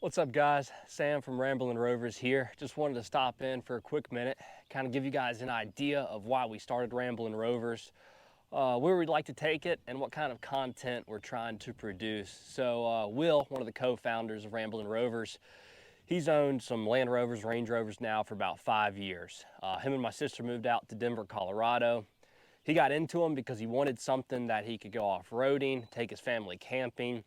What's up, guys? Sam from Ramblin Rovers here. Just wanted to stop in for a quick minute, kind of give you guys an idea of why we started Ramblin Rovers, where we'd like to take it, and what kind of content we're trying to produce. So Will, one of the co-founders of Ramblin Rovers, he's owned some Land Rovers, Range Rovers now for about 5 years. Him and my sister moved out to Denver, Colorado. He got into them because he wanted something that he could go off-roading, take his family camping,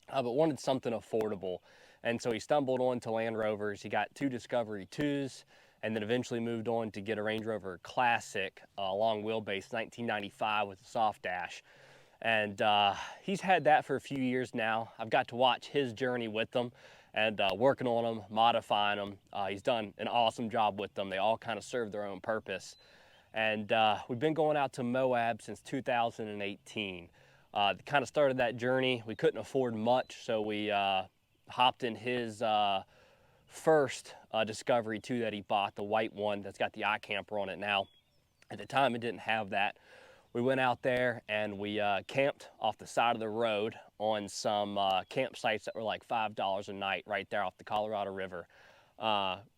but wanted something affordable. And so he stumbled onto Land Rovers. He got 2 Discovery 2s, and then eventually moved on to get a Range Rover Classic, long wheelbase, 1995 with a soft dash. And he's had that for a few years now. I've got to watch his journey with them and working on them, modifying them. He's done an awesome job with them. They all kind of serve their own purpose. And we've been going out to Moab since 2018. Kind of started that journey. We couldn't afford much, so we hopped in his first Discovery 2 that he bought, the white one that's got the iCamper on it now. At the time, it didn't have that. We went out there and we camped off the side of the road on some campsites that were like $5 a night right there off the Colorado River.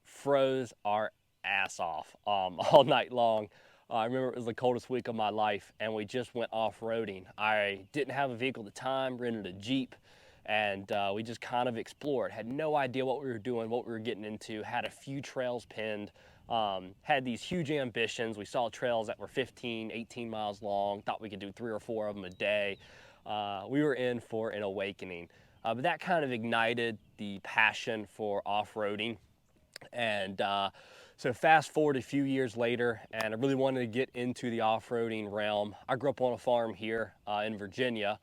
Froze our ass off all night long. I remember it was the coldest week of my life, and we just went off-roading. I didn't have a vehicle at the time, rented a Jeep, and we just kind of explored. Had no idea what we were doing, what we were getting into, had a few trails pinned, had these huge ambitions. We saw trails that were 15, 18 miles long, thought we could do 3 or 4 of them a day. We were in for an awakening. But that kind of ignited the passion for off-roading. And so fast forward a few years later, and I really wanted to get into the off-roading realm. I grew up on a farm here in Virginia,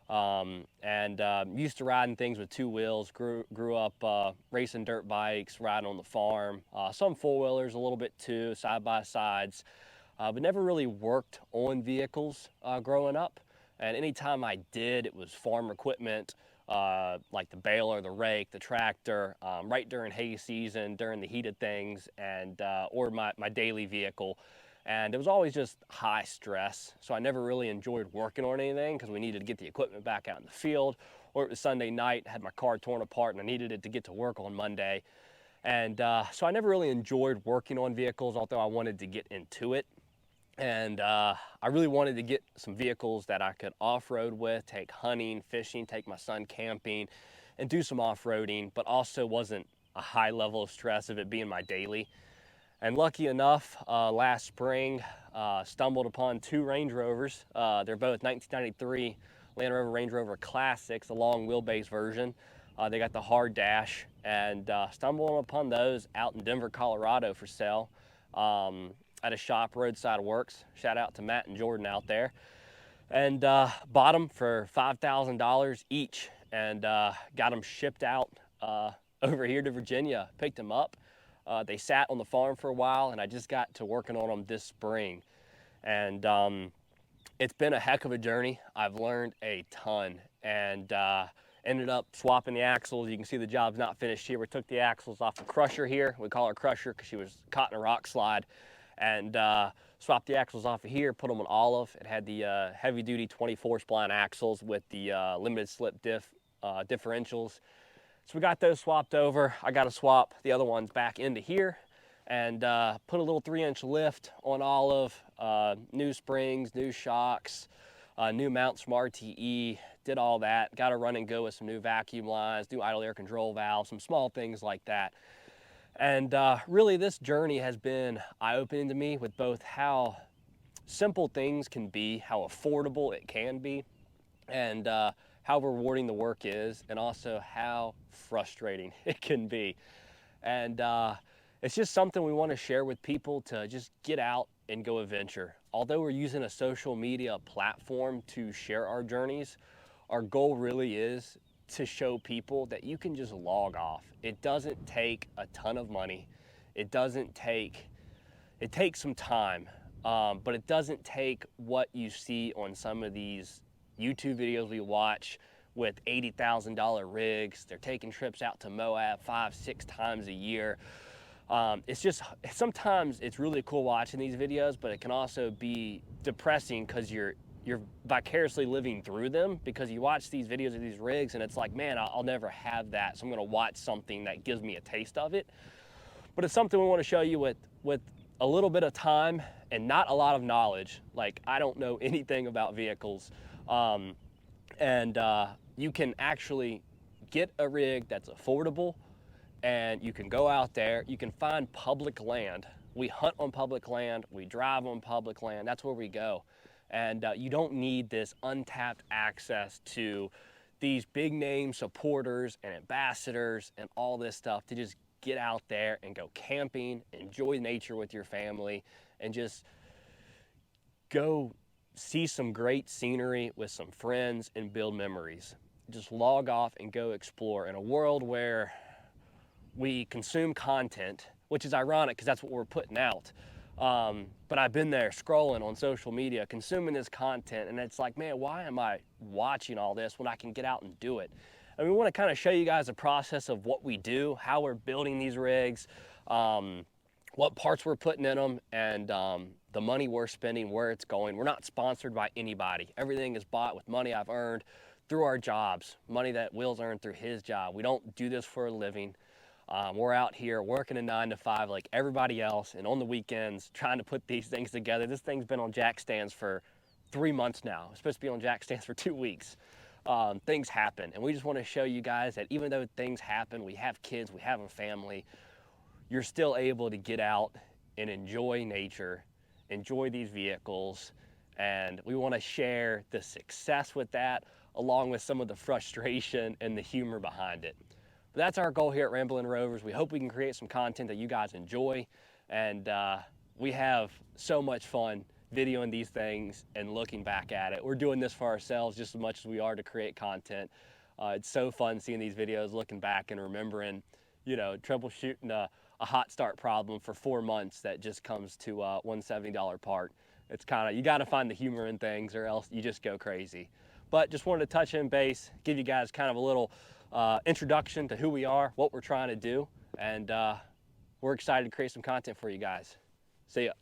and used to riding things with 2 wheels. Grew up racing dirt bikes, riding on the farm, some 4-wheelers, a little bit too, side-by-sides, but never really worked on vehicles growing up. And anytime I did, it was farm equipment, like the baler, the rake, the tractor, right during hay season, during the heat of things, and or my daily vehicle. And it was always just high stress, so I never really enjoyed working on anything because we needed to get the equipment back out in the field, or it was Sunday night, had my car torn apart and I needed it to get to work on Monday. And so I never really enjoyed working on vehicles, although I wanted to get into it. And I really wanted to get some vehicles that I could off-road with, take hunting, fishing, take my son camping, and do some off-roading, but also wasn't a high level of stress of it being my daily. And lucky enough, last spring, stumbled upon 2 Range Rovers. They're both 1993 Land Rover Range Rover Classics, the long wheelbase version. They got the hard dash, and stumbled upon those out in Denver, Colorado for sale. At a shop, Roadside Works. Shout out to Matt and Jordan out there. And bought them for $5,000 each, and got them shipped out over here to Virginia. Picked them up. They sat on the farm for a while, and I just got to working on them this spring. And it's been a heck of a journey. I've learned a ton, and ended up swapping the axles. You can see the job's not finished here. We took the axles off the crusher here. We call her crusher because she was caught in a rock slide. And swapped the axles off of here, put them on Olive. It had the heavy-duty 24 spline axles with the limited slip differentials. So we got those swapped over. I got to swap the other ones back into here, and put a little 3-inch lift on Olive, new springs, new shocks, new mounts from RTE, did all that. Got to run and go with some new vacuum lines, new idle air control valves, some small things like that. And really this journey has been eye-opening to me with both how simple things can be, how affordable it can be, and how rewarding the work is, and also how frustrating it can be. And it's just something we want to share with people to just get out and go adventure. Although we're using a social media platform to share our journeys, our goal really is to show people that you can just log off. It doesn't take a ton of money. It takes some time, but it doesn't take what you see on some of these YouTube videos we watch with $80,000 rigs. They're taking trips out to Moab 5-6 times a year. It's just, sometimes it's really cool watching these videos, but it can also be depressing because you're you're vicariously living through them, because you watch these videos of these rigs and it's like, man, I'll never have that, so I'm gonna watch something that gives me a taste of it. But it's something we want to show you with a little bit of time and not a lot of knowledge. Like, I don't know anything about vehicles. You can actually get a rig that's affordable, and you can go out there, you can find public land. We hunt on public land, we drive on public land, that's where we go. And you don't need this untapped access to these big name supporters and ambassadors and all this stuff to just get out there and go camping, enjoy nature with your family, and just go see some great scenery with some friends and build memories. Just log off and go explore in a world where we consume content, which is ironic because that's what we're putting out. But I've been there scrolling on social media, consuming this content, and it's like, man, why am I watching all this when I can get out and do it? And we want to kind of show you guys the process of what we do, how we're building these rigs, what parts we're putting in them, and the money we're spending, where it's going. We're not sponsored by anybody. Everything is bought with money I've earned through our jobs, money that Will's earned through his job. We don't do this for a living. We're out here working a 9 to 5 like everybody else, and on the weekends trying to put these things together. This thing's been on jack stands for 3 months now. It's supposed to be on jack stands for 2 weeks. Things happen, and we just want to show you guys that even though things happen, we have kids, we have a family, you're still able to get out and enjoy nature, enjoy these vehicles, and we want to share the success with that, along with some of the frustration and the humor behind it. But that's our goal here at Ramblin Rovers. We hope we can create some content that you guys enjoy, and we have so much fun videoing these things and looking back at it. We're doing this for ourselves just as much as we are to create content. It's so fun seeing these videos, looking back and remembering, you know, troubleshooting a hot start problem for 4 months that just comes to a $170 part. It's kind of, you got to find the humor in things or else you just go crazy. But just wanted to touch in base, give you guys kind of a little introduction to who we are, what we're trying to do, and we're excited to create some content for you guys. See ya.